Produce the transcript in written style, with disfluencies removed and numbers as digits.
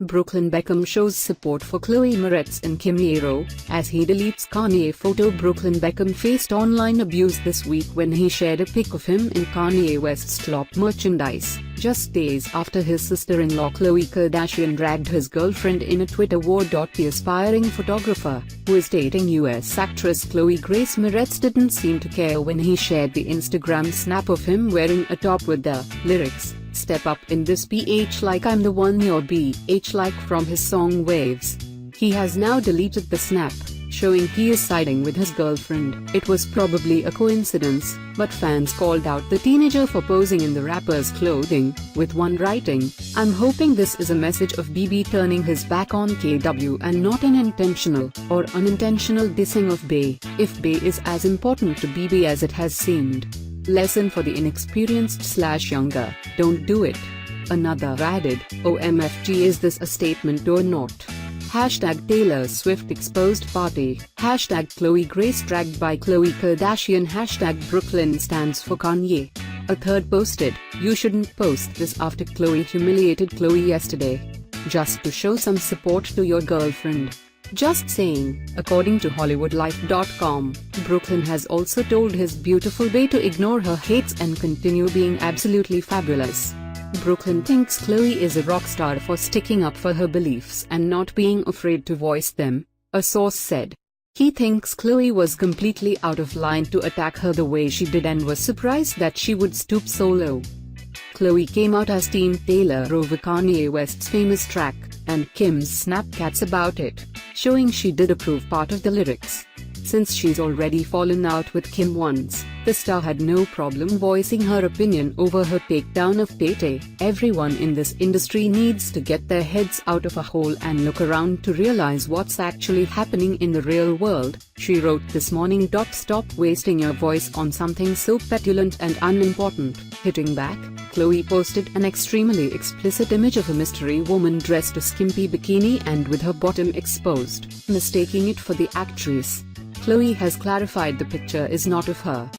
Brooklyn Beckham shows support for Chloe Moretz and Kimye as he deletes Kanye photo. Brooklyn Beckham faced online abuse this week when he shared a pic of him in Kanye West's top merchandise, just days after his sister-in-law Khloe Kardashian dragged his girlfriend in a Twitter war. The aspiring photographer, who is dating US actress Chloe Grace Moretz, didn't seem to care when he shared the Instagram snap of him wearing a top with the lyrics, "Step up in this PH like I'm the one you're BH like" from his song Waves. He has now deleted the snap, showing he is siding with his girlfriend. It was probably a coincidence, but fans called out the teenager for posing in the rapper's clothing, with one writing, "I'm hoping this is a message of BB turning his back on KW and not an intentional or unintentional dissing of Bey. If Bey is as important to BB as it has seemed. Lesson for the inexperienced/younger, don't do it." Another added, "OMFG, is this a statement or not? Taylor Swift exposed party, Chloe Grace dragged by Khloe Kardashian, Brooklyn stands for Kanye." A third posted, "You shouldn't post this after Khloe humiliated Chloe yesterday. Just to show some support to your girlfriend. Just saying." According to HollywoodLife.com, Brooklyn has also told his beautiful Bey to ignore her hates and continue being absolutely fabulous. Brooklyn thinks Chloe is a rock star for sticking up for her beliefs and not being afraid to voice them, a source said. He thinks Chloe was completely out of line to attack her the way she did and was surprised that she would stoop so low. Chloe came out as Team Taylor over Kanye West's famous track, and Kim's Snapchats about it, showing she did approve part of the lyrics. Since she's already fallen out with Kim once, the star had no problem voicing her opinion over her takedown of Tay. "Everyone in this industry needs to get their heads out of a hole and look around to realize what's actually happening in the real world," she wrote this morning. "Stop wasting your voice on something so petulant and unimportant." Hitting back, Chloe posted an extremely explicit image of a mystery woman dressed in a skimpy bikini and with her bottom exposed, mistaking it for the actress. Chloe has clarified the picture is not of her.